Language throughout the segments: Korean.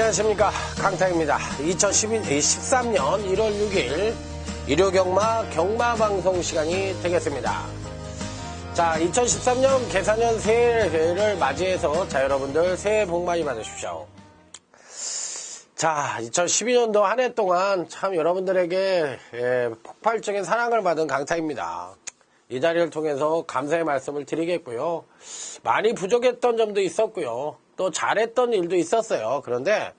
안녕하십니까, 강타입니다. 2013년 1월 6일 일요경마 경마방송 시간이 되겠습니다. 자, 2013년 개사년 새해를 맞이해서 여러분들 새해 복 많이 받으십시오. 자, 2012년도 한 해 동안 참 여러분들에게 폭발적인 사랑을 받은 강타입니다. 이 자리를 통해서 감사의 말씀을 드리겠고요. 많이 부족했던 점도 있었고요. 또 잘했던 일도 있었어요. 그런데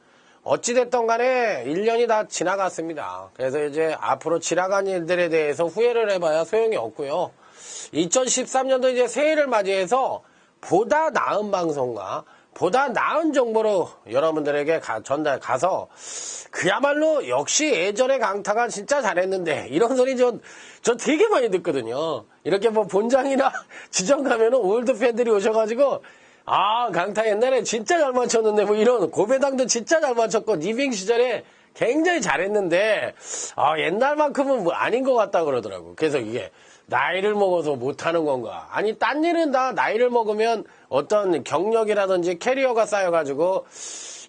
어찌됐던 간에 1년이 다 지나갔습니다. 그래서 이제 앞으로 지나간 일들에 대해서 후회를 해봐야 소용이 없고요. 2013년도 이제 새해를 맞이해서 보다 나은 방송과 보다 나은 정보로 여러분들에게 가서 그야말로 역시 예전에 강타가 진짜 잘했는데 이런 소리 저 되게 많이 듣거든요. 이렇게 뭐 본장이나 지점 가면은 올드 팬들이 오셔가지고 아, 강타 옛날에 진짜 잘 맞췄는데 뭐 이런 고배당도 진짜 잘 맞췄고 리빙 시절에 굉장히 잘했는데 아, 옛날만큼은 뭐 아닌 것 같다 그러더라고. 그래서 이게 나이를 먹어서 못하는 건가? 아니, 딴 일은 다 나이를 먹으면 어떤 경력이라든지 캐리어가 쌓여가지고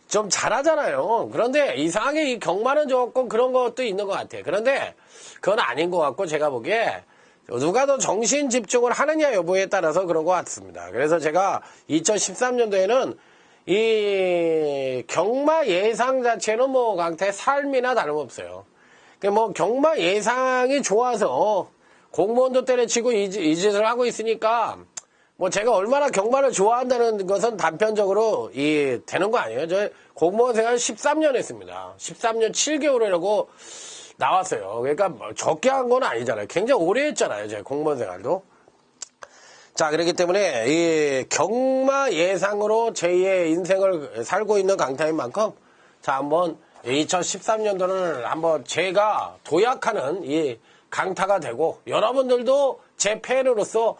좀 잘하잖아요. 그런데 이상하게 이 경마는 조금 그런 것도 있는 것 같아요. 그런데 그건 아닌 것 같고 제가 보기에 누가 더 정신 집중을 하느냐 여부에 따라서 그런 것 같습니다. 그래서 제가 2013년도에는 이 경마 예상 자체는 뭐 강타의 삶이나 다름없어요. 뭐 경마 예상이 좋아서 공무원도 때려치고 이 짓을 하고 있으니까 뭐 제가 얼마나 경마를 좋아한다는 것은 단편적으로 되는 거 아니에요. 저 공무원 생활 13년 했습니다. 13년 7개월이라고 나왔어요. 그러니까 적게 한 건 아니잖아요. 굉장히 오래 했잖아요. 제 공무원 생활도. 자, 그렇기 때문에 이 경마 예상으로 제2의 인생을 살고 있는 강타인 만큼 자, 한번 2013년도를 한번 제가 도약하는 이 강타가 되고 여러분들도 제 팬으로서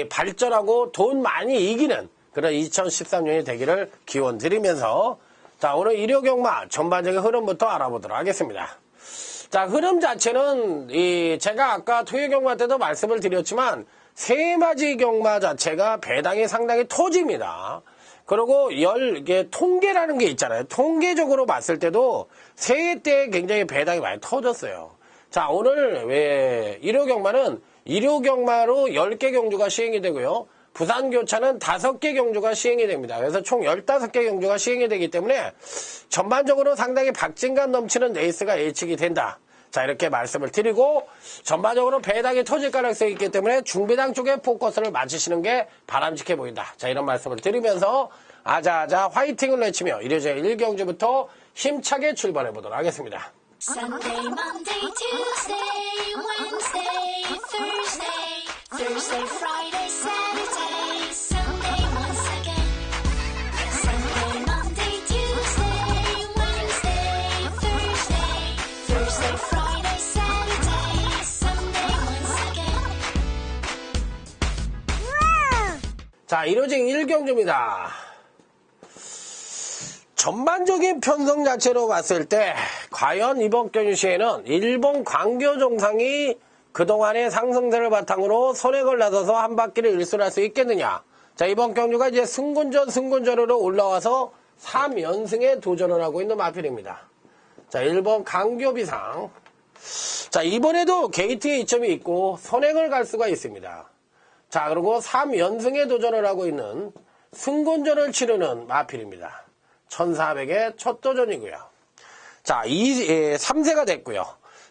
발전하고 돈 많이 이기는 그런 2013년이 되기를 기원 드리면서 자, 오늘 일요경마 전반적인 흐름부터 알아보도록 하겠습니다. 자, 흐름 자체는 제가 아까 토요경마 때도 말씀을 드렸지만 새해맞이 경마 자체가 배당이 상당히 터집니다. 그리고 이게 통계라는 게 있잖아요. 통계적으로 봤을 때도 새해 때 굉장히 배당이 많이 터졌어요. 자, 오늘 일요경마는 일요경마로 10개 경주가 시행이 되고요. 부산교차는 5개 경주가 시행이 됩니다. 그래서 총 15개 경주가 시행이 되기 때문에 전반적으로 상당히 박진감 넘치는 레이스가 예측이 된다. 자, 이렇게 말씀을 드리고 전반적으로 배당이 터질 가능성이 있기 때문에 중배당 쪽에 포커스를 맞추시는 게 바람직해 보인다. 자, 이런 말씀을 드리면서 아자아자 화이팅을 외치며 일요일 1경주부터 힘차게 출발해 보도록 하겠습니다. Sunday, Monday, Tuesday, Wednesday, Thursday, Thursday, Friday, Saturday, Sunday once again. Sunday, Monday, Tuesday, Wednesday, Thursday, Thursday, Friday, Saturday, Sunday once again. 자, 일요일 1경주입니다. 전반적인 편성 자체로 봤을 때 과연 이번 경주 시에는 일본 광교 정상이 그동안의 상승세를 바탕으로 선액을 나서서 한 바퀴를 일술할 수 있겠느냐. 자, 이번 경주가 이제 승군전으로 올라와서 3연승에 도전을 하고 있는 마필입니다. 자, 일본 광교 비상. 자, 이번에도 게이트에 이점이 있고 선액을 갈 수가 있습니다. 자, 그리고 3연승에 도전을 하고 있는 승군전을 치르는 마필입니다. 1400의 첫 도전이고요. 자, 3세가 됐고요.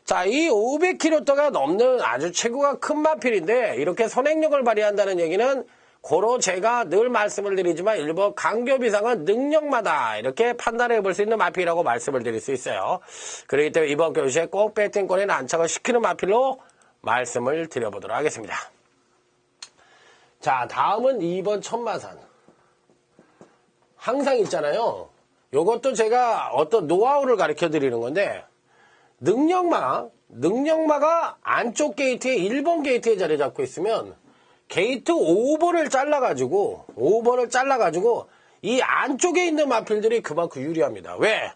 자, 이 500kg가 넘는 아주 체구가 큰 마필인데 이렇게 선행력을 발휘한다는 얘기는 고로 제가 늘 말씀을 드리지만 일본 강교 비상은 능력마다 이렇게 판단해 볼 수 있는 마필이라고 말씀을 드릴 수 있어요. 그렇기 때문에 이번 경주에 꼭 배팅권에 난착을 시키는 마필로 말씀을 드려보도록 하겠습니다. 자, 다음은 2번 천마산. 항상 있잖아요. 요것도 제가 어떤 노하우를 가르쳐 드리는 건데 능력마가 안쪽 게이트에 1번 게이트에 자리 잡고 있으면 게이트 5번을 잘라가지고 이 안쪽에 있는 마필들이 그만큼 유리합니다. 왜?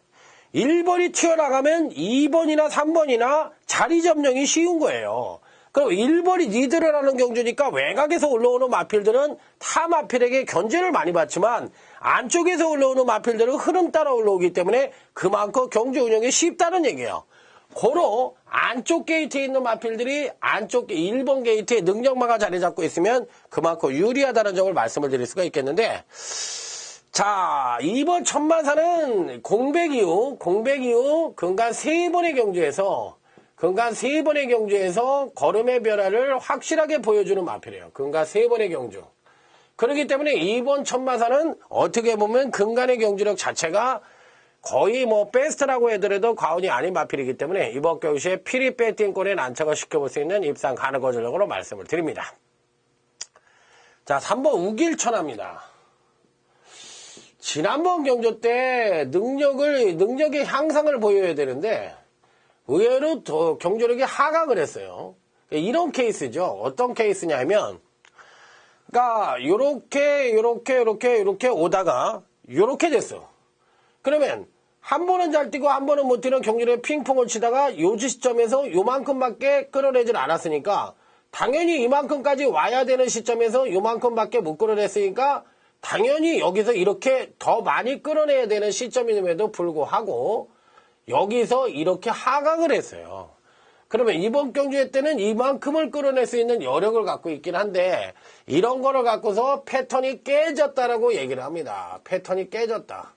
1번이 튀어나가면 2번이나 3번이나 자리 점령이 쉬운 거예요. 그럼 1번이 니드를 하는 경주니까 외곽에서 올라오는 마필들은 타 마필에게 견제를 많이 받지만 안쪽에서 올라오는 마필들은 흐름 따라 올라오기 때문에 그만큼 경주 운영이 쉽다는 얘기예요. 고로 안쪽 게이트에 있는 마필들이 안쪽 1번 게이트에 능력마가 자리 잡고 있으면 그만큼 유리하다는 점을 말씀을 드릴 수가 있겠는데, 자, 2번 천마사는 공백 이후 근간 3번의 경주에서 걸음의 변화를 확실하게 보여주는 마필이에요. 근간 3번의 경주. 그렇기 때문에 2번 천마사는 어떻게 보면 근간의 경주력 자체가 거의 뭐 베스트라고 해더라도 과언이 아닌 마필이기 때문에 이번 경주에 피리 배팅골에 난처가 시켜볼 수 있는 입상 가능 거절력으로 말씀을 드립니다. 자, 3번 우길천합니다. 지난번 경주 때 능력의 향상을 보여야 되는데 의외로 더 경주력이 하강을 했어요. 이런 케이스죠. 어떤 케이스냐면, 그러니까 요렇게 오다가 요렇게 됐어. 그러면 한 번은 잘 뛰고 한 번은 못 뛰는 경주력에 핑퐁을 치다가 요 시점에서 요만큼밖에 끌어내질 않았으니까 당연히 이만큼까지 와야 되는 시점에서 요만큼밖에 못 끌어냈으니까 당연히 여기서 이렇게 더 많이 끌어내야 되는 시점임에도 불구하고 여기서 이렇게 하강을 했어요. 그러면 이번 경주회 때는 이만큼을 끌어낼 수 있는 여력을 갖고 있긴 한데 이런 거를 갖고서 패턴이 깨졌다라고 얘기를 합니다. 패턴이 깨졌다.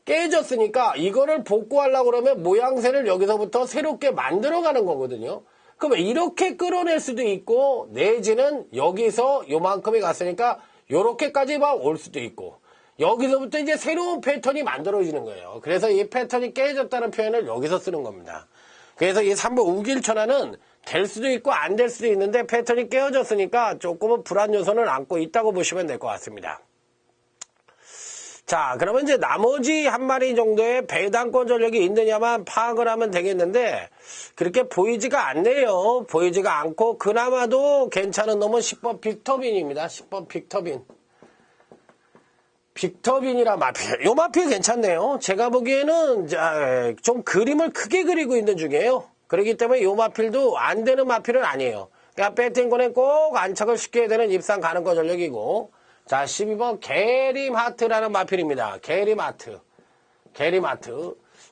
깨졌으니까 이거를 복구하려고 그러면 모양새를 여기서부터 새롭게 만들어가는 거거든요. 그러면 이렇게 끌어낼 수도 있고 내지는 여기서 요만큼이 갔으니까 요렇게까지만 올 수도 있고 여기서부터 이제 새로운 패턴이 만들어지는 거예요. 그래서 이 패턴이 깨졌다는 표현을 여기서 쓰는 겁니다. 그래서 이 3번 우길천하는 될 수도 있고 안 될 수도 있는데 패턴이 깨어졌으니까 조금은 불안 요소는 안고 있다고 보시면 될 것 같습니다. 자, 그러면 이제 나머지 한 마리 정도의 배당권 전력이 있느냐만 파악을 하면 되겠는데 그렇게 보이지가 않네요. 보이지가 않고 그나마도 괜찮은 놈은 10번 빅터빈입니다. 10번 빅터빈. 빅터빈이라 마필. 요 마필 괜찮네요. 제가 보기에는 좀 그림을 크게 그리고 있는 중이에요. 그렇기 때문에 요 마필도 안 되는 마필은 아니에요. 그러니까 배팅권에 꼭 안착을 시켜야 되는 입상 가능권 전력이고, 자, 12번 게림하트라는 마필입니다. 게림하트.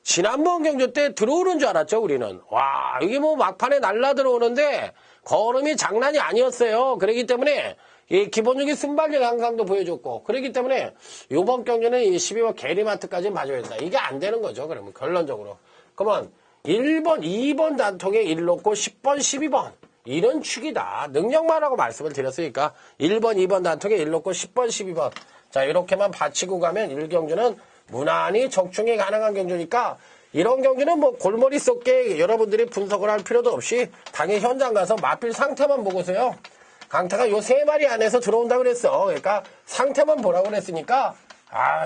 지난번 경주 때 들어오는 줄 알았죠, 우리는. 와, 이게 뭐 막판에 날라 들어오는데 걸음이 장난이 아니었어요. 그렇기 때문에 이 기본적인 순발력 향상도 보여줬고, 그렇기 때문에 이번 경주는 이 12번 게림하트까지 봐줘야 된다. 이게 안 되는 거죠, 그러면 결론적으로. 그러면 1번, 2번 단통에 1 놓고 10번, 12번. 이런 축이다. 능력만 하고 말씀을 드렸으니까 1번, 2번 단통에 1 놓고 10번, 12번. 자, 이렇게만 받치고 가면 1경주는 무난히 적중이 가능한 경주니까 이런 경주는 뭐 골머리 쏟게 여러분들이 분석을 할 필요도 없이 당연히 현장 가서 마필 상태만 보고서요. 강타가 요 3마리 안에서 들어온다고 그랬어. 그러니까 상태만 보라고 그랬으니까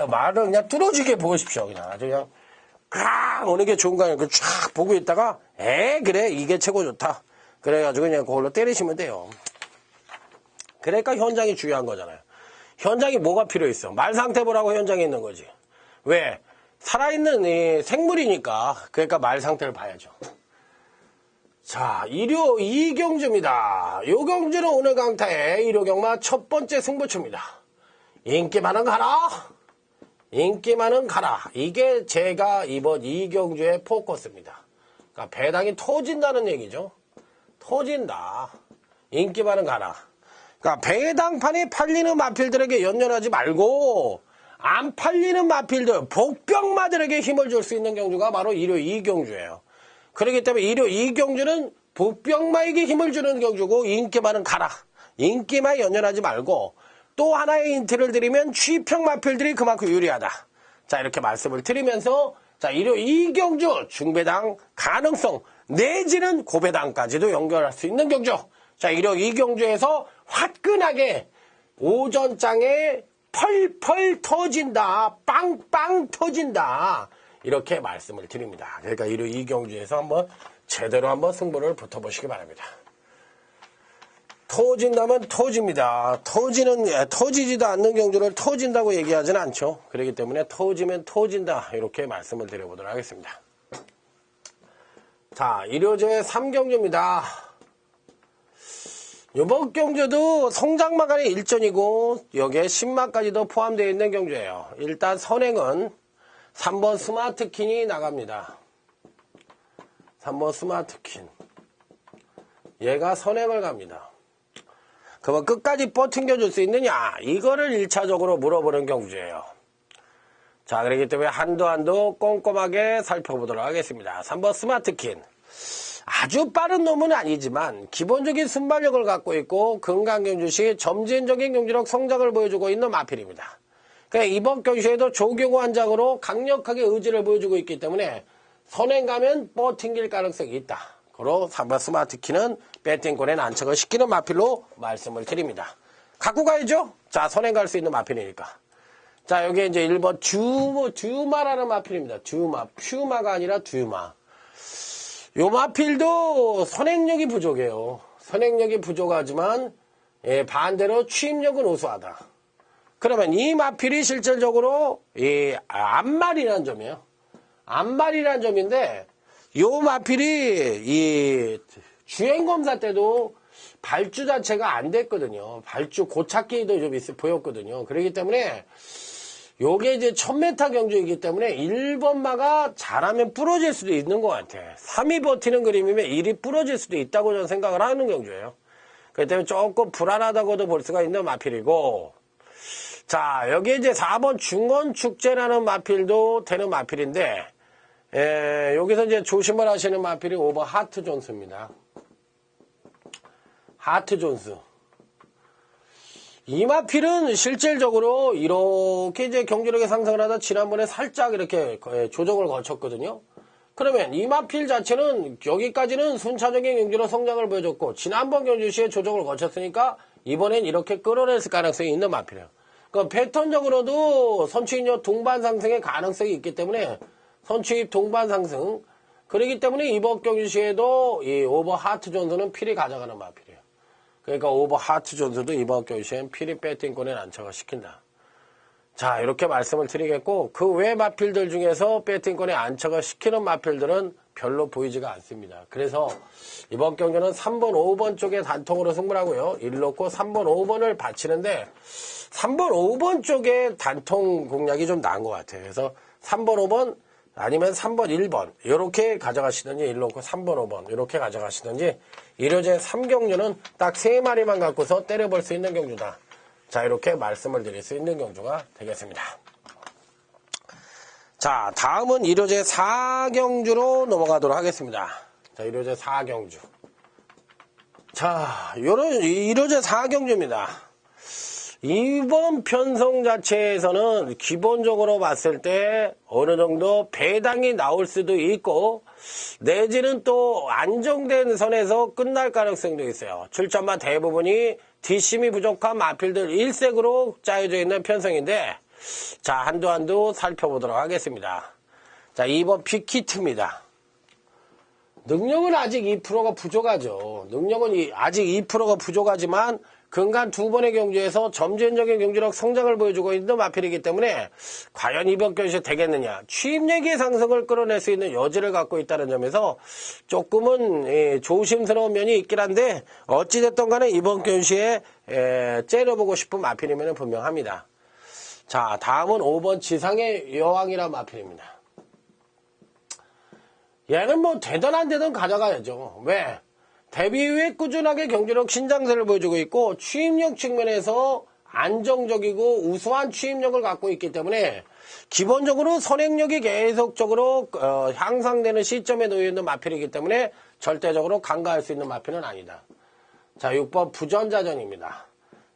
말을 그냥 뚫어지게 보십시오. 그냥 아주 그냥 어느 게 좋은가 이렇게 쫙 보고 있다가 그래 이게 최고 좋다. 그래가지고 그냥 그걸로 때리시면 돼요. 그러니까 현장이 중요한 거잖아요. 현장이 뭐가 필요 있어? 말 상태 보라고 현장에 있는 거지. 왜? 살아있는 이 생물이니까. 그러니까 말 상태를 봐야죠. 자, 일요 2경주입니다. 요 경주는 오늘 강타의 일요경마 첫 번째 승부처입니다. 인기 많은 가라. 이게 제가 이번 2경주의 포커스입니다. 그러니까 배당이 터진다는 얘기죠. 터진다. 인기 많은 가라. 그러니까 배당판이 팔리는 마필들에게 연연하지 말고 안 팔리는 마필들, 복병마들에게 힘을 줄 수 있는 경주가 바로 일요 2경주예요. 그렇기 때문에 일요 2경주는 복병마에게 힘을 주는 경주고 인기 많은 가라. 인기만 연연하지 말고 또 하나의 힌트를 드리면 취평 마필들이 그만큼 유리하다. 자, 이렇게 말씀을 드리면서 자, 일요 2경주 중배당 가능성 내지는 고배당까지도 연결할 수 있는 경주. 자, 일요 2경주에서 화끈하게 오전장에 펄펄 터진다. 빵빵 터진다. 이렇게 말씀을 드립니다. 그러니까 일요 2경주에서 한번 제대로 한번 승부를 붙어보시기 바랍니다. 터진다면 터집니다. 터지지도 않는 경주를 터진다고 얘기하지는 않죠. 그렇기 때문에 터지면 터진다. 이렇게 말씀을 드려보도록 하겠습니다. 자, 일요제 3경주입니다. 이번 경주도 성장마간의 일전이고 여기에 10마까지도 포함되어 있는 경주예요. 일단 선행은 3번 스마트킨이 나갑니다. 3번 스마트킨. 얘가 선행을 갑니다. 그러면 끝까지 버팅겨줄 수 있느냐? 이거를 1차적으로 물어보는 경주예요. 자, 그렇기 때문에 한도 꼼꼼하게 살펴보도록 하겠습니다. 3번 스마트킨. 아주 빠른 놈은 아니지만 기본적인 순발력을 갖고 있고 금강경주시 점진적인 경주력 성장을 보여주고 있는 마필입니다. 그러니까 이번 경주에도 조경호 한장으로 강력하게 의지를 보여주고 있기 때문에 선행 가면 버팅길 가능성이 있다. 그로 3번 스마트키는 배팅권에 난척을 시키는 마필로 말씀을 드립니다. 갖고 가야죠. 자, 선행 갈 수 있는 마필이니까. 자, 여기 이제 1번 듀마라는 마필입니다. 듀마. 퓨마가 아니라 듀마. 요 마필도 선행력이 부족해요. 선행력이 부족하지만 반대로 취입력은 우수하다. 그러면 이 마필이 실질적으로 앞말이라는 점이에요. 앞말이라는 점인데 요 마필이 이 주행검사 때도 발주 자체가 안 됐거든요. 발주 고착기도 좀 보였거든요. 그렇기 때문에 요게 이제 1000m 경주이기 때문에 1번마가 잘하면 부러질 수도 있는 것 같아. 3이 버티는 그림이면 1이 부러질 수도 있다고 저는 생각을 하는 경주예요. 그렇기 때문에 조금 불안하다고도 볼 수가 있는 마필이고, 자, 여기 이제 4번 중원축제라는 마필도 되는 마필인데, 여기서 이제 조심을 하시는 마필이 5번 하트존스입니다. 하트존스. 이 마필은 실질적으로 이렇게 이제 경주력의 상승을 하다 지난번에 살짝 이렇게 조정을 거쳤거든요. 그러면 이 마필 자체는 여기까지는 순차적인 경주력 성장을 보여줬고 지난번 경주 시에 조정을 거쳤으니까 이번엔 이렇게 끌어냈을 가능성이 있는 마필이에요. 그러니까 패턴적으로도 선취입력 동반 상승의 가능성이 있기 때문에 선취입 동반 상승. 그렇기 때문에 이번 경주 시에도 이 오버 하트 존스는 필히 가져가는 마필이에요. 그러니까 오버 하트 존스도 이번 경주시엔 필히 배팅권에 난처가 시킨다. 자, 이렇게 말씀을 드리겠고 그 외 마필들 중에서 배팅권에 안착을 시키는 마필들은 별로 보이지가 않습니다. 그래서 이번 경주는 3번, 5번 쪽에 단통으로 승부를 하고요. 1 놓고 3번, 5번을 바치는데 3번, 5번 쪽에 단통 공략이 좀 나은 것 같아요. 그래서 3번, 5번 아니면 3번, 1번 이렇게 가져가시든지 1 놓고 3번, 5번 이렇게 가져가시든지 1호제 3경주는 딱 3마리만 갖고서 때려볼 수 있는 경주다. 자, 이렇게 말씀을 드릴 수 있는 경주가 되겠습니다. 자, 다음은 1호제 4경주로 넘어가도록 하겠습니다. 자, 1호제 4경주. 자, 1호제 4경주입니다. 이번 편성 자체에서는 기본적으로 봤을 때 어느 정도 배당이 나올 수도 있고 내지는 또 안정된 선에서 끝날 가능성도 있어요. 출전마 대부분이 뒷심이 부족한 마필들 일색으로 짜여져 있는 편성인데 자, 한두 살펴보도록 하겠습니다. 자, 2번 빅히트입니다. 능력은 아직 2%가 부족하죠. 능력은 아직 2%가 부족하지만 근간 2번의 경주에서 점진적인 경주력 성장을 보여주고 있는 마필이기 때문에 과연 이번 경주에 되겠느냐. 취입력의 상승을 끌어낼 수 있는 여지를 갖고 있다는 점에서 조금은 조심스러운 면이 있긴 한데 어찌됐든 간에 이번 경주에 째려보고 싶은 마필이면 분명합니다. 자, 다음은 5번 지상의 여왕이란 마필입니다. 얘는 뭐 되든 안 되든 가져가야죠. 왜? 데뷔 이후에 꾸준하게 경주력 신장세를 보여주고 있고 취입력 측면에서 안정적이고 우수한 취입력을 갖고 있기 때문에 기본적으로 선행력이 계속적으로 향상되는 시점에 놓여 있는 마필이기 때문에 절대적으로 간과할 수 있는 마필은 아니다. 자, 6번 부전자전입니다.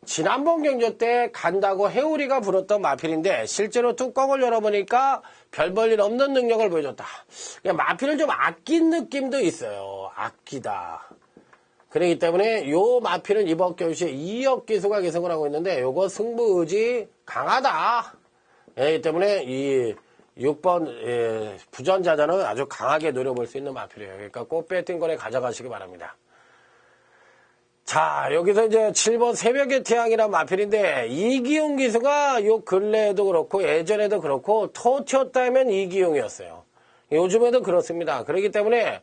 지난번 경주 때 간다고 해오리가 불었던 마필인데 실제로 뚜껑을 열어보니까 별 볼 일 없는 능력을 보여줬다. 그냥 마필을 좀 아낀 느낌도 있어요. 아끼다. 그렇기 때문에 요 마필은 이번 경주에 2억 기수가 계승을 하고 있는데 요거 승부 의지 강하다. 그렇기 때문에 이 6번 부전자전은 아주 강하게 노려볼 수 있는 마필이에요. 그러니까 꼭 배팅권에 가져가시기 바랍니다. 자, 여기서 이제 7번 새벽의 태양이란 마필인데 이기용 기수가 요 근래에도 그렇고 예전에도 그렇고 토 튀었다면 이기용이었어요. 요즘에도 그렇습니다. 그렇기 때문에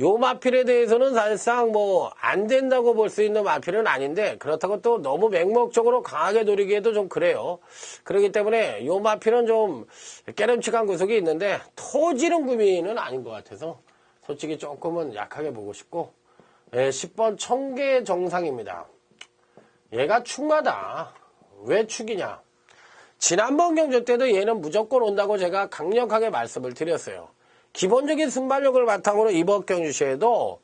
요 마필에 대해서는 사실상 뭐 안 된다고 볼 수 있는 마필은 아닌데 그렇다고 또 너무 맹목적으로 강하게 노리기에도 좀 그래요. 그렇기 때문에 요 마필은 좀 깨름칙한 구석이 있는데 토지름 구미는 아닌 것 같아서 솔직히 조금은 약하게 보고 싶고 10번 청계 정상입니다. 얘가 축마다. 왜 축이냐? 지난번 경주 때도 얘는 무조건 온다고 제가 강력하게 말씀을 드렸어요. 기본적인 순발력을 바탕으로 이번 경주시에도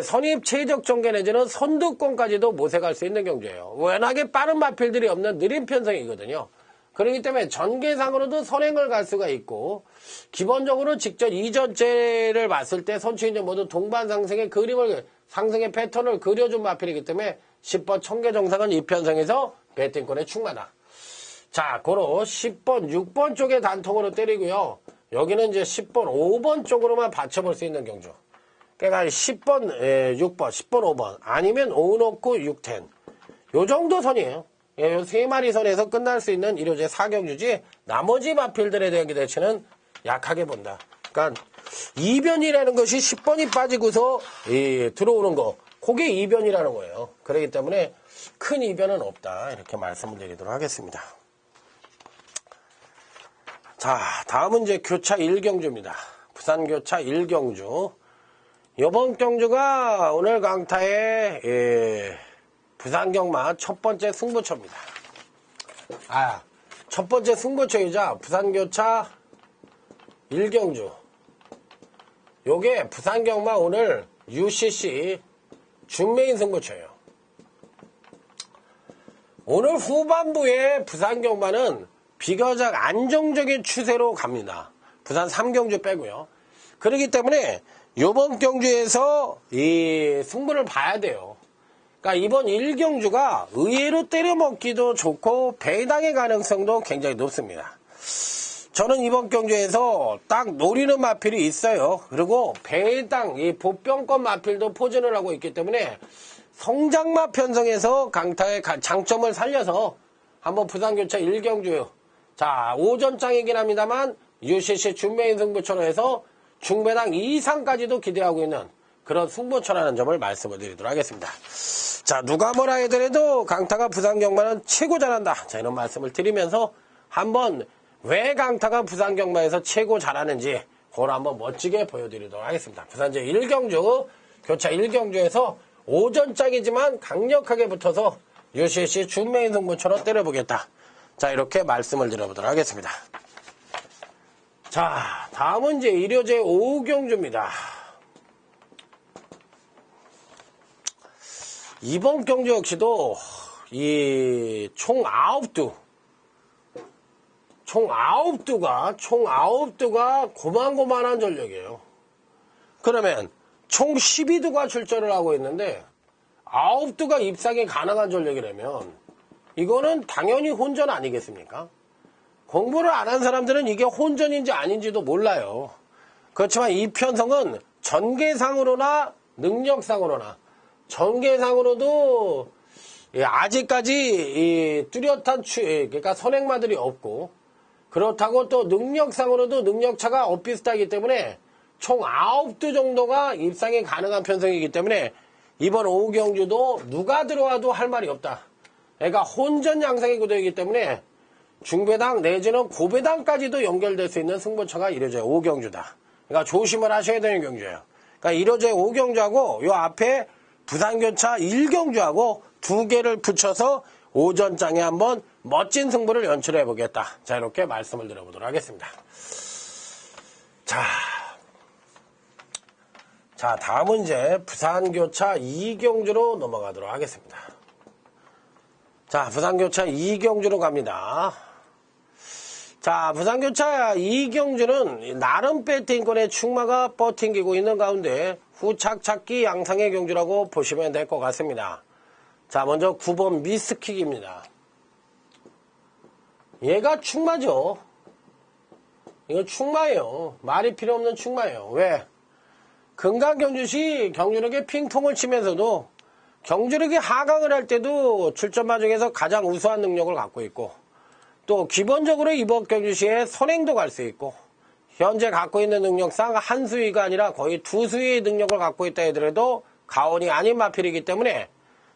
선입 최적 정계 내지는 선두권까지도 모색할 수 있는 경주예요. 워낙에 빠른 마필들이 없는 느린 편성이거든요. 그렇기 때문에 전개상으로도 선행을 갈 수가 있고 기본적으로 직접 이전째를 봤을 때 선취인들 모두 동반 상승의 그림을 상승의 패턴을 그려준 마필이기 때문에 10번 청계 정상은 이 편성에서 배팅권의 충마다. 자, 고로 10번, 6번 쪽에 단통으로 때리고요. 여기는 이제 10번, 5번 쪽으로만 받쳐볼 수 있는 경주. 그러니까 10번, 6번, 10번, 5번. 아니면 5놓고 6텐. 요 정도 선이에요. 요 세 마리 선에서 끝날 수 있는 1호제 4경주지, 나머지 마필들에 대한 기대치는 약하게 본다. 그러니까, 이변이라는 것이 10번이 빠지고서, 들어오는 거. 그게 이변이라는 거예요. 그렇기 때문에 큰 이변은 없다. 이렇게 말씀을 드리도록 하겠습니다. 자, 다음은 이제 교차 1경주입니다. 부산 교차 1경주. 이번 경주가 오늘 강타의 부산 경마 첫 번째 승부처입니다. 첫 번째 승부처이자 부산 교차 1경주. 요게 부산 경마 오늘 UCC 준메인 승부처예요. 오늘 후반부에 부산 경마는 비교적 안정적인 추세로 갑니다. 부산 3경주 빼고요. 그렇기 때문에 이번 경주에서 이 승부를 봐야 돼요. 그러니까 이번 1경주가 의외로 때려먹기도 좋고 배당의 가능성도 굉장히 높습니다. 저는 이번 경주에서 딱 노리는 마필이 있어요. 그리고 배당, 이 보병권 마필도 포진을 하고 있기 때문에 성장마 편성에서 강타의 장점을 살려서 한번 부산교차 1경주, 자, 오전장이긴 합니다만 UCC 준메인 승부처로 해서 중배당 이상까지도 기대하고 있는 그런 승부처라는 점을 말씀을 드리도록 하겠습니다. 자, 누가 뭐라 하더라도 강타가 부산 경마는 최고 잘한다. 자, 이런 말씀을 드리면서 한번 왜 강타가 부산 경마에서 최고 잘하는지 그걸 한번 멋지게 보여드리도록 하겠습니다. 부산 제 1경주, 교차 1경주에서 오전장이지만 강력하게 붙어서 UCC 준메인 승부처럼 때려보겠다. 자, 이렇게 말씀을 드려보도록 하겠습니다. 자, 다음은 이제 1호제 5경주입니다. 이번 경주 역시도 이 총 9두가 고만고만한 전력이에요. 그러면 총 12두가 출전을 하고 있는데 9두가 입상이 가능한 전력이라면 이거는 당연히 혼전 아니겠습니까? 공부를 안 한 사람들은 이게 혼전인지 아닌지도 몰라요. 그렇지만 이 편성은 전개상으로나 능력상으로나 전개상으로도 아직까지 뚜렷한 그러니까 선행마들이 없고 그렇다고 또 능력상으로도 능력차가 엇비슷하기 때문에 총 9두 정도가 입상이 가능한 편성이기 때문에 이번 5경주도 누가 들어와도 할 말이 없다. 그러니까 혼전 양상의 구도이기 때문에 중배당 내지는 고배당까지도 연결될 수 있는 승부처가 1호제 5경주다. 그러니까 조심을 하셔야 되는 경주예요. 그러니까 1호제 5경주하고 요 앞에 부산교차 1경주하고 두 개를 붙여서 오전장에 한번 멋진 승부를 연출해 보겠다. 자, 이렇게 말씀을 드려보도록 하겠습니다. 자, 다음은 이제 부산교차 2경주로 넘어가도록 하겠습니다. 자, 부산교차 2경주로 갑니다. 자, 부산교차 2경주는 나름 배팅권의 충마가 버팅기고 있는 가운데 후착착기 양상의 경주라고 보시면 될 것 같습니다. 자, 먼저 9번 미스킥입니다. 얘가 충마죠. 이거 충마예요. 말이 필요 없는 충마예요. 왜? 금강경주시 경주력에 핑퐁을 치면서도 경주력이 하강을 할 때도 출전마 중에서 가장 우수한 능력을 갖고 있고 또 기본적으로 이번 경주시에 선행도 갈 수 있고 현재 갖고 있는 능력상 한 수위가 아니라 거의 두 수위의 능력을 갖고 있다 하더라도 가온이 아닌 마필이기 때문에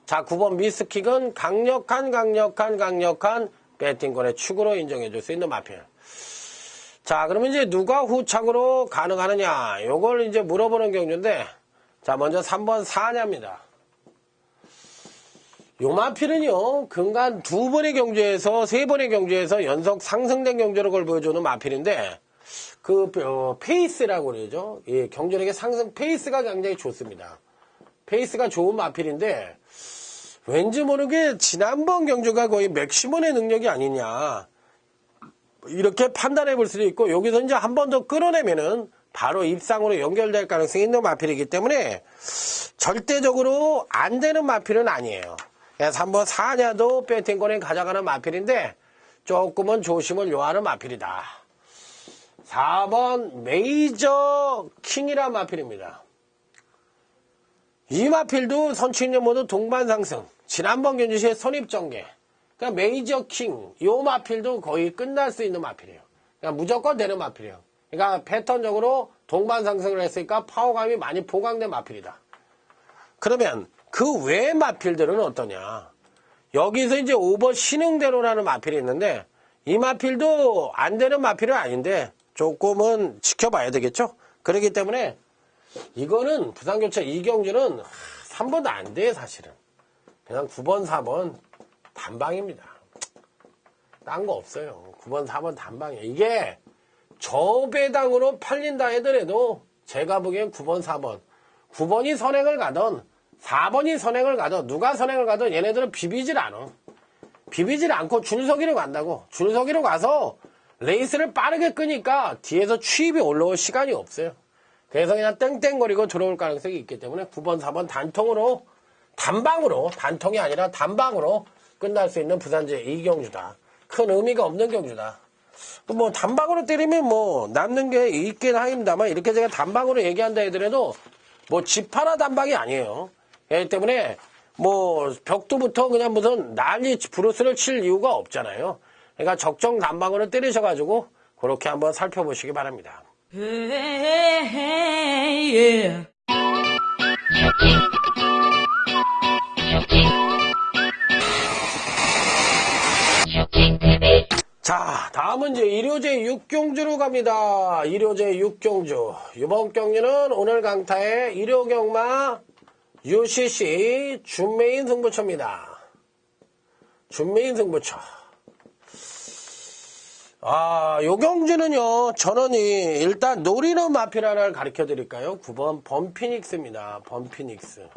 자 9번 미스킥은 강력한 배팅권의 축으로 인정해 줄 수 있는 마필. 자 그러면 이제 누가 후착으로 가능하느냐 요걸 이제 물어보는 경주인데 자 먼저 3번 사냐입니다. 요 마필은요 근간 2번의 경주에서 3번의 경주에서 연속 상승된 경주력을 보여주는 마필인데 그 페이스라고 그러죠. 예, 경주력의 상승 페이스가 굉장히 좋습니다. 페이스가 좋은 마필인데 왠지 모르게 지난번 경주가 거의 맥시멈의 능력이 아니냐 이렇게 판단해 볼 수도 있고 여기서 이제 한 번 더 끌어내면은 바로 입상으로 연결될 가능성이 있는 마필이기 때문에 절대적으로 안 되는 마필은 아니에요. 그래서 한번 사냐도 배팅권에 가져가는 마필인데 조금은 조심을 요하는 마필이다. 4번 메이저 킹이란 마필입니다. 이 마필도 선취인연 모두 동반 상승. 지난번 경주시의 선입전개. 그러니까 메이저 킹, 요 마필도 거의 끝날 수 있는 마필이에요. 그러니까 무조건 되는 마필이에요. 그러니까 패턴적으로 동반 상승을 했으니까 파워감이 많이 보강된 마필이다. 그러면 그 외의 마필들은 어떠냐? 여기서 이제 오버 신흥대로라는 마필이 있는데 이 마필도 안 되는 마필은 아닌데 조금은 지켜봐야 되겠죠? 그렇기 때문에 이거는 부산교차 이경주는 3번도 안 돼, 사실은. 그냥 9번, 4번 단방입니다. 딴 거 없어요. 9번, 4번 단방이에요. 이게 저배당으로 팔린다 하더라도 제가 보기엔 9번, 4번. 9번이 선행을 가던 4번이 선행을 가던 누가 선행을 가던 얘네들은 비비질 않아. 비비질 않고 줄서기로 간다고. 줄서기로 가서 레이스를 빠르게 끄니까 뒤에서 추입이 올라올 시간이 없어요. 그래서 그냥 땡땡거리고 들어올 가능성이 있기 때문에 9번, 4번 단통으로, 단방으로, 단통이 아니라 단방으로 끝날 수 있는 부산제 이경주다. 큰 의미가 없는 경주다. 뭐 단방으로 때리면 뭐 남는 게 있긴 하입니다만 이렇게 제가 단방으로 얘기한다 하더라도 뭐 집 하나 단방이 아니에요. 그렇기 때문에 뭐 벽두부터 그냥 무슨 난리 브루스를 칠 이유가 없잖아요. 그러니까 적정 단방으로 때리셔가지고 그렇게 한번 살펴보시기 바랍니다. Yeah. 자, 다음은 이제 일요제 6경주로 갑니다. 일요제 6경주. 이번 경주는 오늘 강타의 일요경마 UCC 준메인 승부처입니다. 준메인 승부처. 요 경주는요, 저는 일단 노리는 마필 하나를 가르쳐 드릴까요? 9번 범피닉스입니다. 범피닉스.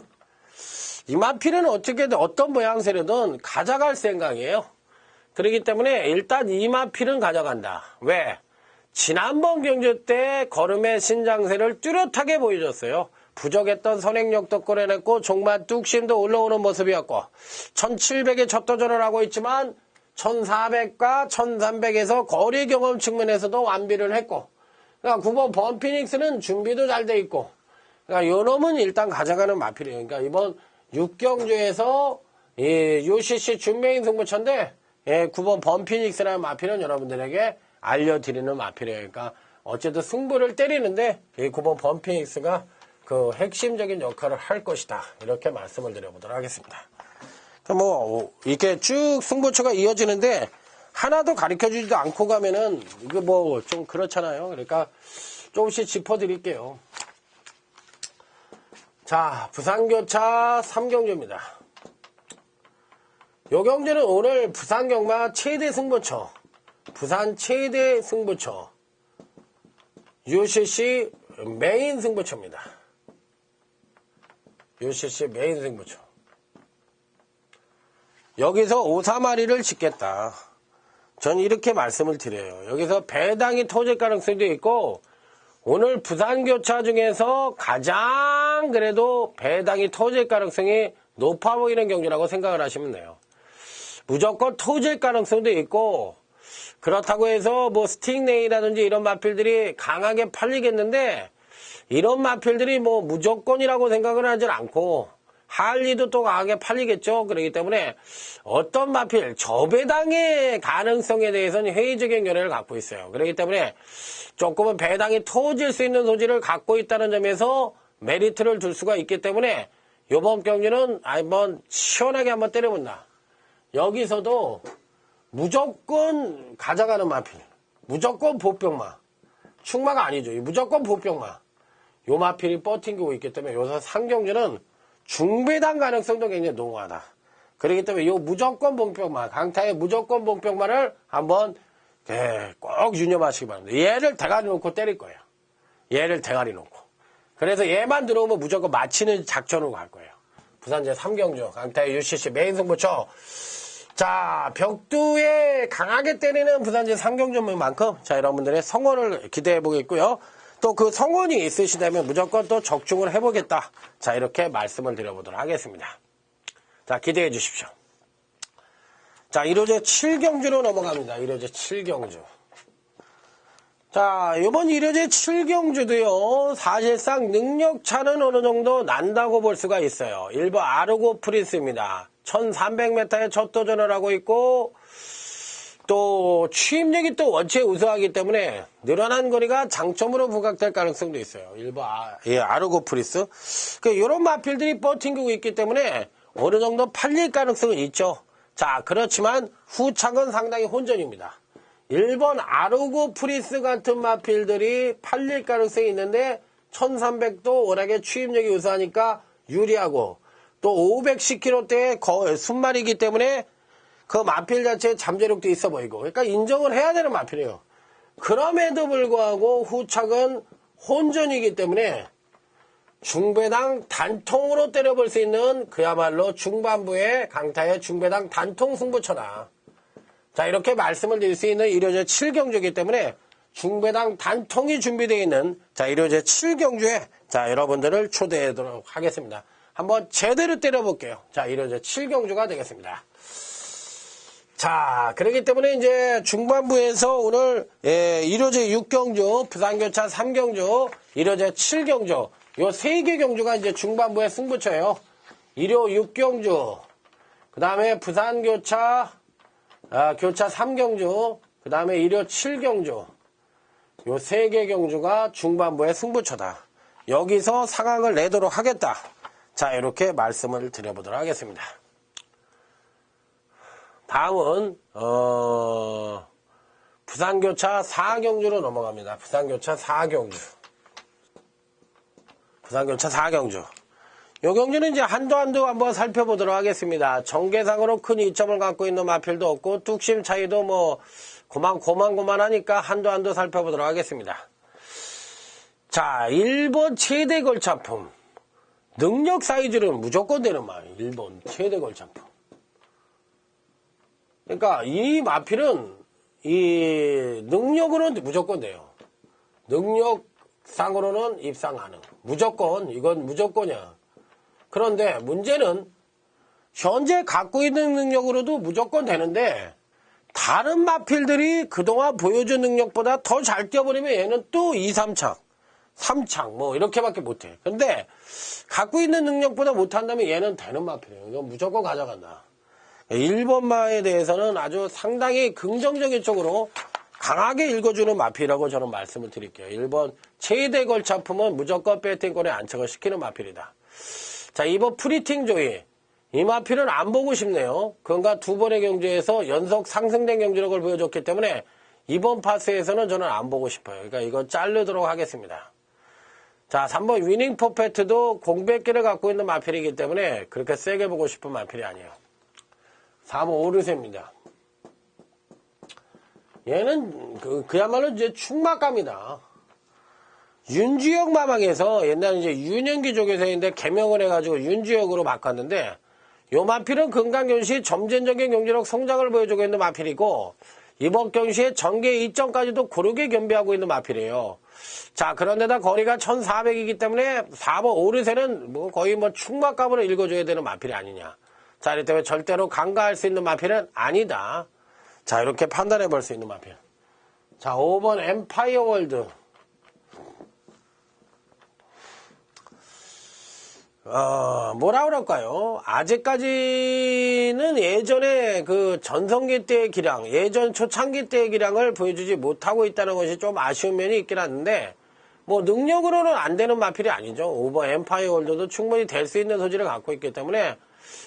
이 마필은 어떤 모양새로든 가져갈 생각이에요. 그렇기 때문에 일단 이 마필은 가져간다. 왜? 지난번 경주 때 걸음의 신장세를 뚜렷하게 보여줬어요. 부족했던 선행력도 끌어냈고 종마 뚝심도 올라오는 모습이었고 1700에 첫 도전을 하고 있지만 1400과 1300에서 거리 경험 측면에서도 완비를 했고 그러니까 9번 범피닉스는 준비도 잘 돼 있고 그러니까 요 놈은 일단 가져가는 마필이에요. 그러니까 이번 6경주에서 UCC 준메인 승부처인데 9번 범피닉스라는 마필은 여러분들에게 알려드리는 마필이에요. 그러니까 어쨌든 승부를 때리는데 이 9번 범피닉스가 그 핵심적인 역할을 할 것이다. 이렇게 말씀을 드려보도록 하겠습니다. 뭐 이렇게 쭉 승부처가 이어지는데 하나도 가르쳐주지도 않고 가면은 이거 뭐 좀 그렇잖아요. 그러니까 조금씩 짚어드릴게요. 자, 부산교차 3경주입니다. 요 경주는 오늘 부산경마 최대 승부처, 부산 최대 승부처, UCC 메인 승부처입니다. UCC 메인 승부처. 여기서 5사마리를 짓겠다. 전 이렇게 말씀을 드려요. 여기서 배당이 터질 가능성도 있고 오늘 부산교차 중에서 가장 그래도 배당이 터질 가능성이 높아 보이는 경주라고 생각을 하시면 돼요. 무조건 터질 가능성도 있고 그렇다고 해서 뭐 스팅레이라든지 이런 마필들이 강하게 팔리겠는데 이런 마필들이 뭐 무조건이라고 생각을 하진 않고 할리도 또 강하게 팔리겠죠. 그렇기 때문에 어떤 마필, 저배당의 가능성에 대해서는 회의적인 견해를 갖고 있어요. 그렇기 때문에 조금은 배당이 터질 수 있는 소지를 갖고 있다는 점에서 메리트를 둘 수가 있기 때문에 이번 경기는 한번 시원하게 한번 때려본다. 여기서도 무조건 가져가는 마필, 무조건 보병마, 충마가 아니죠. 무조건 보병마. 요 마필이 버팅기고 있기 때문에 요서 상경주는 중배당 가능성도 굉장히 농후하다. 그렇기 때문에 요 무조건 보병마, 강타의 무조건 보병마를 한번 꼭 유념하시기 바랍니다. 얘를 대가리 놓고 때릴 거예요. 얘를 대가리 놓고. 그래서 얘만 들어오면 무조건 맞히는 작전으로 갈 거예요. 부산 제3경주 강타의 UCC 메인 승부처. 자, 벽두에 강하게 때리는 부산 제3경주만큼 자, 여러분들의 성원을 기대해 보겠고요. 또 그 성원이 있으시다면 무조건 또 적중을 해보겠다. 자, 이렇게 말씀을 드려보도록 하겠습니다. 자, 기대해 주십시오. 자, 1호제 7경주로 넘어갑니다. 1호제 7경주. 자, 이번 1호제 7경주도요, 사실상 능력차는 어느 정도 난다고 볼 수가 있어요. 1번 아르고 프린스입니다. 1300m에 첫 도전을 하고 있고, 또 취임력이 또 원체 우수하기 때문에 늘어난 거리가 장점으로 부각될 가능성도 있어요. 1번 아르고 프린스. 이런 마필들이 버팅기고 있기 때문에 어느 정도 팔릴 가능성은 있죠. 자, 그렇지만 후착은 상당히 혼전입니다. 1번 아르고 프린스 같은 마필들이 팔릴 가능성이 있는데 1300도 워낙에 취임력이 우수하니까 유리하고 또 510kg대의 순말이기 때문에 그 마필 자체의 잠재력도 있어 보이고 그러니까 인정을 해야 되는 마필이에요. 그럼에도 불구하고 후착은 혼전이기 때문에 중배당 단통으로 때려볼 수 있는 그야말로 중반부의 강타의 중배당 단통 승부처다. 자, 이렇게 말씀을 드릴 수 있는 1호제 7경주이기 때문에 중배당 단통이 준비되어 있는 자, 1호제 7경주에 자, 여러분들을 초대하도록 하겠습니다. 한번 제대로 때려볼게요. 자, 1호제 7경주가 되겠습니다. 자, 그렇기 때문에 이제 중반부에서 오늘 1호제 6경주, 부산교차 3경주, 1호제 7경주, 요 3개 경주가 이제 중반부의 승부처예요. 1호 6경주, 그 다음에 부산교차, 교차 3경주, 그 다음에 1호 7경주, 요 3개 경주가 중반부의 승부처다. 여기서 상황을 내도록 하겠다. 자, 이렇게 말씀을 드려보도록 하겠습니다. 다음은 부산교차 4경주로 넘어갑니다. 부산교차 4경주. 부산교차 4경주. 요 경주는 이제 한도 한번 살펴보도록 하겠습니다. 전개상으로 큰 이점을 갖고 있는 마필도 없고 뚝심 차이도 뭐 고만하니까 한도 살펴보도록 하겠습니다. 자, 1번 최대 걸차품. 능력 사이즈는 무조건 되는 말이에요. 1번 최대 걸차품. 그러니까 이 마필은 이 능력으로는 무조건 돼요. 능력상으로는 입상 가능. 무조건 이건 무조건이야. 그런데 문제는 현재 갖고 있는 능력으로도 무조건 되는데 다른 마필들이 그동안 보여준 능력보다 더 잘 뛰어버리면 얘는 또 2, 3창, 3창 뭐 이렇게밖에 못해. 근데 갖고 있는 능력보다 못한다면 얘는 되는 마필이에요. 이건 무조건 가져간다. 1번마에 대해서는 아주 상당히 긍정적인 쪽으로 강하게 읽어주는 마필이라고 저는 말씀을 드릴게요. 1번 최대 걸차품은 무조건 배팅권에 안착을 시키는 마필이다. 자, 2번 프리팅 조이. 이 마필은 안 보고 싶네요. 그런가 두 번의 경주에서 연속 상승된 경주력을 보여줬기 때문에 이번 파스에서는 저는 안 보고 싶어요. 그러니까 이거 자르도록 하겠습니다. 자, 3번 위닝 퍼펙트도 공백기를 갖고 있는 마필이기 때문에 그렇게 세게 보고 싶은 마필이 아니에요. 4번 오르세입니다. 얘는 그야말로 이제 충막감이다. 윤주혁 마망에서 옛날에 이제 윤영기 조교생인데 개명을 해가지고 윤주혁으로 바꿨는데 요 마필은 금강경시 점진적인 경제력 성장을 보여주고 있는 마필이고 이번 경시에 전개 이점까지도 고르게 겸비하고 있는 마필이에요. 자, 그런데다 거리가 1400이기 때문에 4번 오르세는 뭐 거의 뭐 충막감으로 읽어줘야 되는 마필이 아니냐. 자, 이렇기 때문에 절대로 간과할 수 있는 마필은 아니다. 자, 이렇게 판단해 볼 수 있는 마필. 자, 5번 엠파이어 월드. 뭐라 그럴까요? 아직까지는 예전에 그 전성기 때의 기량, 예전 초창기 때의 기량을 보여주지 못하고 있다는 것이 좀 아쉬운 면이 있긴 한데, 뭐 능력으로는 안 되는 마필이 아니죠. 오버 엠파이어 홀더도 충분히 될 수 있는 소질을 갖고 있기 때문에,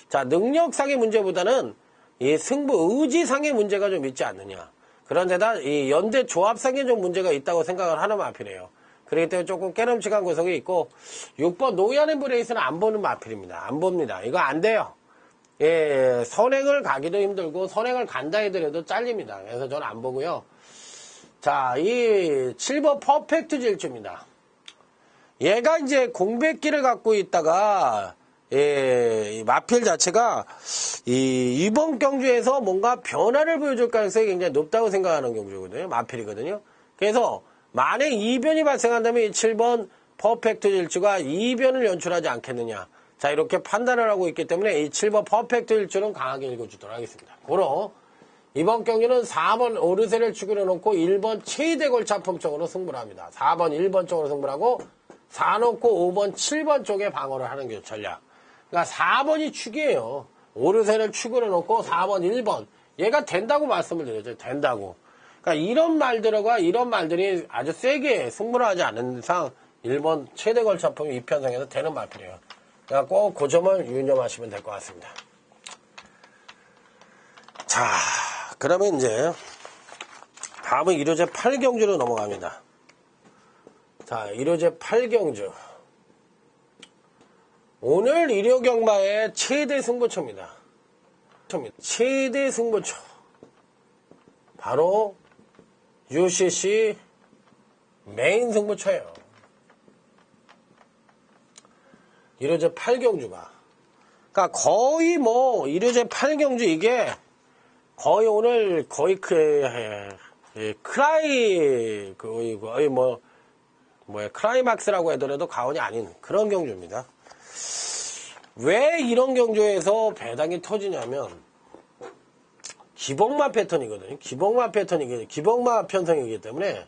자, 능력상의 문제보다는 이 승부 의지상의 문제가 좀 있지 않느냐. 그런데다 이 연대 조합상에 좀 문제가 있다고 생각을 하는 마필이에요. 그렇기 때문에 조금 깨름칙한 구석이 있고, 6번 노이안 엠브레이스는 안 보는 마필입니다. 안 봅니다. 이거 안 돼요. 예, 선행을 가기도 힘들고 선행을 간다 해더라도 잘립니다. 그래서 저는 안 보고요. 자, 이 7번 퍼펙트 질주입니다. 얘가 이제 공백기를 갖고 있다가 이 마필 자체가 이번 경주에서 뭔가 변화를 보여줄 가능성이 굉장히 높다고 생각하는 경주거든요. 마필이거든요. 그래서 만약 이변이 발생한다면 이 7번 퍼펙트 질주가 이변을 연출하지 않겠느냐. 자, 이렇게 판단을 하고 있기 때문에 이 7번 퍼펙트 질주는 강하게 읽어주도록 하겠습니다. 고로 이번 경기는 4번 오르세를 축으로 놓고 1번 최대 골차품 쪽으로 승부를 합니다. 4번 1번 쪽으로 승부를 하고 4 놓고 5번 7번 쪽에 방어를 하는 게 전략. 그러니까 4번이 축이에요. 오르세를 축으로 놓고 4번 1번. 얘가 된다고 말씀을 드렸죠. 된다고. 그러니까 이런 말들이 아주 세게 승부를 하지 않는 이상 1번 최대 걸차품이 이편성에서 되는 말필이에요. 그러니까 꼭 그 점을 유념하시면 될 것 같습니다. 자, 그러면 이제 다음은 1호제 8경주로 넘어갑니다. 자, 1호제 8경주. 오늘 1호 경마의 최대 승부처입니다. 최대 승부처. 바로 UCC 메인 승부처예요. 1호제 8경주가. 그러니까 거의 뭐 1호제 8경주 이게 거의 오늘 거의 크라이막스라고 하더라도 과언이 아닌 그런 경주입니다. 왜 이런 경주에서 배당이 터지냐면 기복마 패턴이거든요. 기복마 편성이기 때문에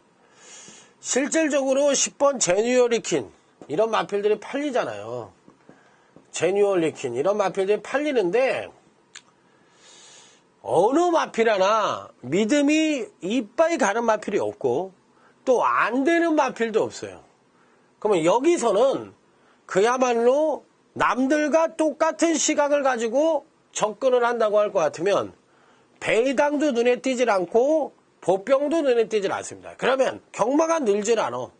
실질적으로 10번 제뉴얼리킨 이런 마필들이 팔리잖아요. 제뉴얼리킨 이런 마필들이 팔리는데 어느 마필 하나 믿음이 이빠이 가는 마필이 없고 또 안 되는 마필도 없어요. 그러면 여기서는 그야말로 남들과 똑같은 시각을 가지고 접근을 한다고 할 것 같으면 배당도 눈에 띄질 않고 보병도 눈에 띄질 않습니다. 그러면 경마가 늘질 않아.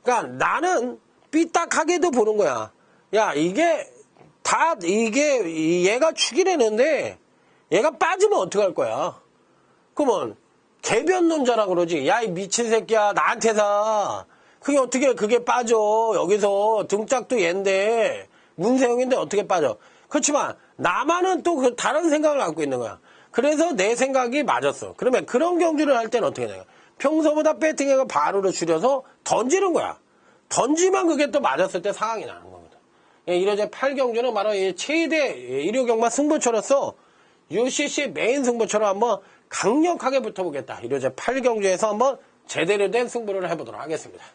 그러니까 나는 삐딱하게도 보는 거야. 야, 얘가 축이라는데 얘가 빠지면 어떡할 거야? 그러면 개변론자라 그러지. 야, 이 미친 새끼야, 나한테 사. 그게 빠져. 여기서 등짝도 얘인데 문세영인데 어떻게 빠져? 그렇지만 나만은 또 다른 생각을 갖고 있는 거야. 그래서 내 생각이 맞았어. 그러면 그런 경주를 할 때는 어떻게 되냐? 평소보다 배팅액을 반으로 줄여서 던지는 거야. 던지면 그게 또 맞았을 때 상황이 나는 거거든. 1호제 8경주는 바로 이 최대 1호 경마 승부처로서 UCC 메인 승부처럼 한번 강력하게 붙어보겠다. 1호제 8경주에서 한번 제대로 된 승부를 해보도록 하겠습니다.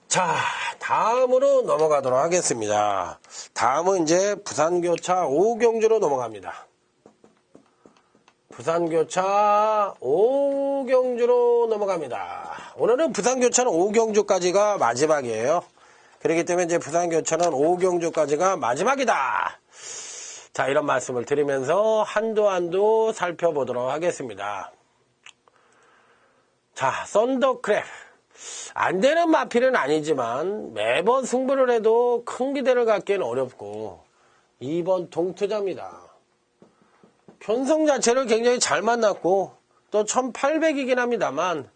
자, 다음으로 넘어가도록 하겠습니다. 다음은 이제 부산교차 5경주로 넘어갑니다. 부산교차 5경주로 넘어갑니다. 오늘은 부산교차는 5경주까지가 마지막이에요. 그렇기 때문에 이제 부산교차는 5경주까지가 마지막이다. 자, 이런 말씀을 드리면서 한도 살펴보도록 하겠습니다. 자, 썬더크랩. 안 되는 마필은 아니지만 매번 승부를 해도 큰 기대를 갖기엔 어렵고 2번 동투자입니다. 편성 자체를 굉장히 잘 만났고 또 1800이긴 합니다만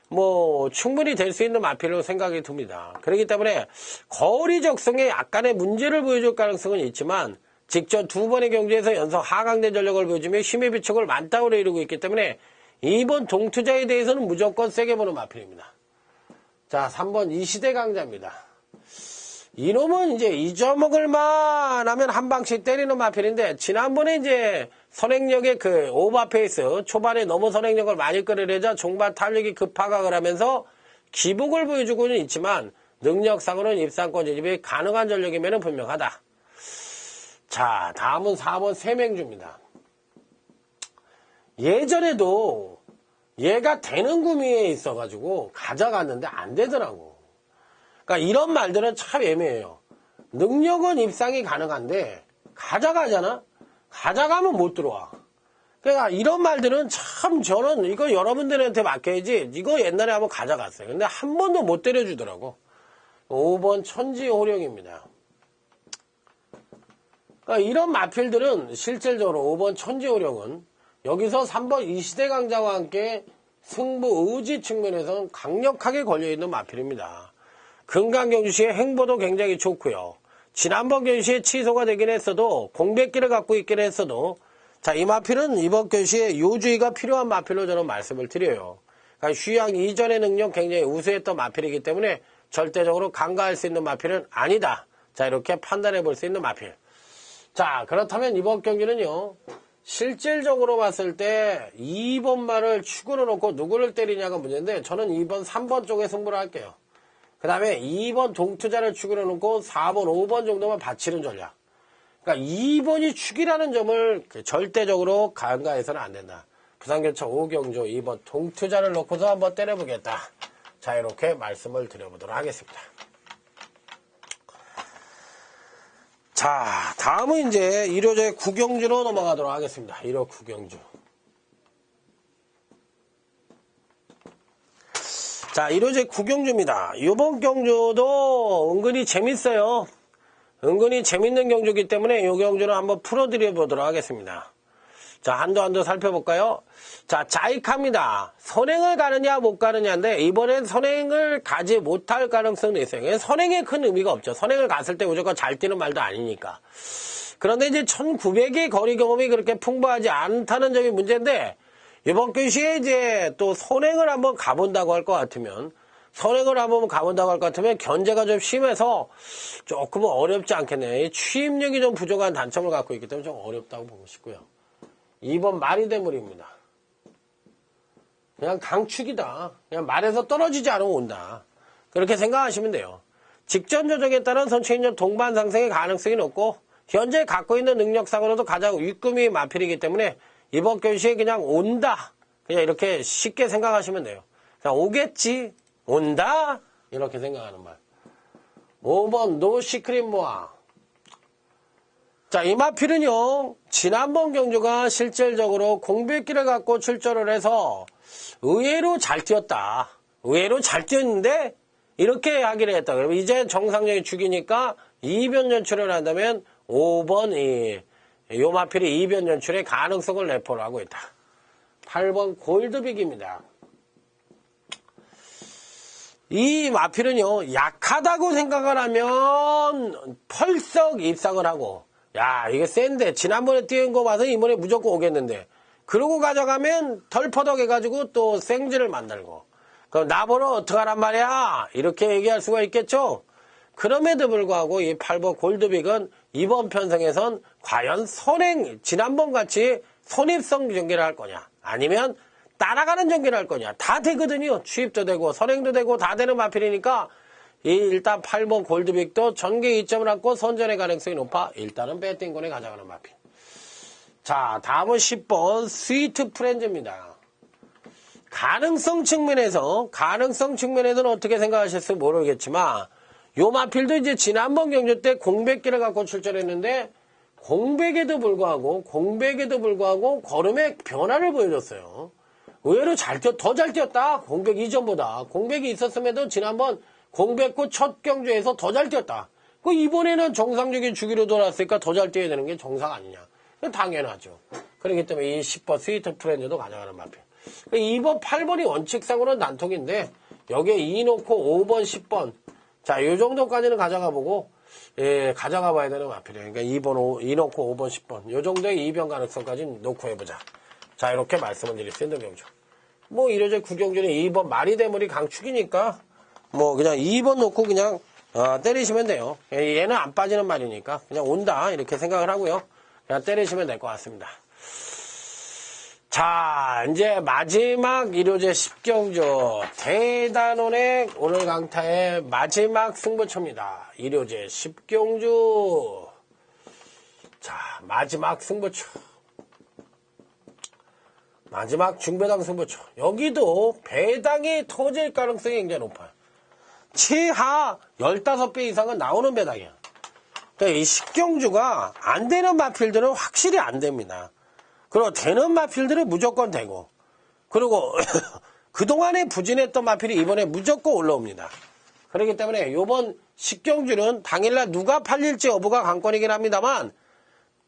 뭐 충분히 될 수 있는 마필로 생각이 듭니다. 그렇기 때문에 거리 적성에 약간의 문제를 보여줄 가능성은 있지만 직접 두 번의 경주에서 연속 하강된 전력을 보여주며 힘의 비축을 만땅으로 이루고 있기 때문에 2번 동투자에 대해서는 무조건 세게 보는 마필입니다. 자, 3번 이시대 강자입니다. 이놈은 이제 잊어먹을만 하면 한 방씩 때리는 마필인데, 지난번에 이제 선행력의 그 오버페이스, 초반에 너무 선행력을 많이 끌어내자 종반 탄력이 급하각을 하면서 기복을 보여주고는 있지만, 능력상으로는 입상권 진입이 가능한 전력이면 분명하다. 자, 다음은 4번 세맹주입니다. 예전에도 얘가 되는 구미에 있어가지고 가져갔는데 안 되더라고. 그러니까 이런 말들은 참 애매해요. 능력은 입상이 가능한데 가져가잖아? 가져가면 못 들어와. 그러니까 이런 말들은 참 저는 이거 여러분들한테 맡겨야지. 이거 옛날에 한번 가져갔어요. 근데 한 번도 못 때려주더라고. 5번 천지호령입니다. 그러니까 이런 마필들은 실질적으로 5번 천지호령은 여기서 3번 이시대강자와 함께 승부 의지 측면에서는 강력하게 걸려있는 마필입니다. 금강경주시의 행보도 굉장히 좋고요. 지난번 경주시에 취소가 되긴 했어도 공백기를 갖고 있긴 했어도 자, 이 마필은 이번 경주시에 요주의가 필요한 마필로 저는 말씀을 드려요. 그러니까 휴양 이전의 능력 굉장히 우수했던 마필이기 때문에 절대적으로 간과할 수 있는 마필은 아니다. 자, 이렇게 판단해 볼 수 있는 마필. 자, 그렇다면 이번 경기는요, 실질적으로 봤을 때 2번 말을 축으로 놓고 누구를 때리냐가 문제인데 저는 2번, 3번 쪽에 승부를 할게요. 그 다음에 2번 동투자를 축으로 놓고 4번, 5번 정도만 받치는 전략. 그러니까 2번이 축이라는 점을 절대적으로 간과해서는 안 된다. 부산교차 5경조 2번 동투자를 놓고서 한번 때려보겠다. 자, 이렇게 말씀을 드려보도록 하겠습니다. 자, 다음은 이제 1호제 구경주로 넘어가도록 하겠습니다. 1호 구경주. 자, 1호제 구경주입니다. 이번 경주도 은근히 재밌어요. 은근히 재밌는 경주이기 때문에 이 경주를 한번 풀어드려 보도록 하겠습니다. 자, 한도 살펴볼까요? 자, 자익합니다. 선행을 가느냐 못 가느냐인데 이번엔 선행을 가지 못할 가능성도 있어요. 선행에 큰 의미가 없죠. 선행을 갔을 때 무조건 잘 뛰는 말도 아니니까. 그런데 이제 1900의 거리 경험이 그렇게 풍부하지 않다는 점이 문제인데 이번 교시에 이제 또 선행을 한번 가본다고 할 것 같으면 견제가 좀 심해서 조금은 어렵지 않겠네. 취입력이 좀 부족한 단점을 갖고 있기 때문에 좀 어렵다고 보고 싶고요. 2번 말이대물입니다. 그냥 강축이다. 그냥 말에서 떨어지지 않으면 온다. 그렇게 생각하시면 돼요. 직전 조정에 따른 선취인력 동반 상승의 가능성이 높고 현재 갖고 있는 능력상으로도 가장 윗금이 마필이기 때문에 이번 교시에 그냥 온다. 그냥 이렇게 쉽게 생각하시면 돼요. 그냥 오겠지. 온다. 이렇게 생각하는 말. 5번 노시크릿 모아. 자, 이 마필은요, 지난번 경주가 실질적으로 공백기를 갖고 출전을 해서 의외로 잘 뛰었다. 의외로 잘 뛰었는데, 이렇게 하기로 했다. 그러면 이제 정상적인 축이니까 2변 연출을 한다면 5번, 요 마필이 2변 연출의 가능성을 내포를 하고 있다. 8번 골드빅입니다. 이 마필은요, 약하다고 생각을 하면 펄썩 입상을 하고, 야, 이게 센데, 지난번에 뛰은 거 봐서 이번에 무조건 오겠는데, 그러고 가져가면 덜 퍼덕해가지고 또 생지를 만들고, 그럼 나보러 어떡하란 말이야? 이렇게 얘기할 수가 있겠죠? 그럼에도 불구하고 이 8번 골드빅은 이번 편성에선 과연 지난번 같이 선입성 전개를 할 거냐? 아니면 따라가는 전개를 할 거냐? 다 되거든요. 취입도 되고, 선행도 되고, 다 되는 마필이니까, 일단 8번 골드빅도 전개 2점을 갖고 선전의 가능성이 높아 일단은 배팅권에 가져가는 마필. 자, 다음은 10번 스위트 프렌즈입니다. 가능성 측면에서는 어떻게 생각하셨을지 모르겠지만 요 마필도 이제 지난번 경주 때 공백기를 갖고 출전했는데 공백에도 불구하고 걸음의 변화를 보여줬어요. 의외로 더 잘 뛰었다. 공백 이전보다. 공백이 있었음에도 지난번 공백구 첫 경주에서 더 잘 뛰었다. 이번에는 정상적인 주기로 돌아왔으니까 더 잘 뛰어야 되는 게 정상 아니냐. 당연하죠. 그렇기 때문에 이 10번 스위트 프렌즈도 가져가는 마필. 2번, 8번이 원칙상으로는 난통인데 여기에 2 놓고 5번, 10번. 자, 요 정도까지는 가져가 보고 가져가 봐야 되는 마필이에요. 그러니까 2 놓고 5번, 10번. 요 정도의 2변 가능성까지 놓고 해보자. 자, 이렇게 말씀을 드릴 수 있는 경주. 이래저래 구경주는 2번 말이대물이 강축이니까 그냥 2번 놓고 그냥 때리시면 돼요. 얘는 안 빠지는 말이니까 그냥 온다 이렇게 생각을 하고요. 그냥 때리시면 될 것 같습니다. 자, 이제 마지막 일요제 10경주 대단원의 오늘 강타의 마지막 승부처입니다. 일요제 10경주. 자, 마지막 승부처. 마지막 중배당 승부처. 여기도 배당이 터질 가능성이 굉장히 높아요. 최하 15배 이상은 나오는 배당이야. 그러니까 이 10경주가 안 되는 마필들은 확실히 안 됩니다. 그리고 되는 마필들은 무조건 되고, 그리고 그동안에 부진했던 마필이 이번에 무조건 올라옵니다. 그렇기 때문에 이번 10경주는 당일날 누가 팔릴지 여부가 관건이긴 합니다만,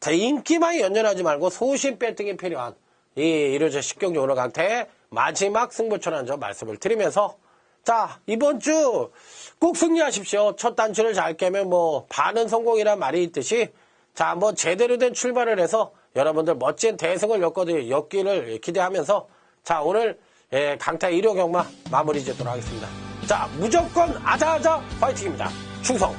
인기만 연연하지 말고 소신 배팅이 필요한 이 일요제 10경주 오늘 강타의 마지막 승부처라는 점 말씀을 드리면서, 자, 이번 주 꼭 승리하십시오. 첫 단추를 잘 깨면 뭐 반은 성공이란 말이 있듯이, 자, 뭐 제대로 된 출발을 해서 여러분들 멋진 대승을 엮기를 기대하면서, 자, 오늘 강타 1호 경마 마무리 짓도록 하겠습니다. 자, 무조건 아자아자 파이팅입니다. 충성!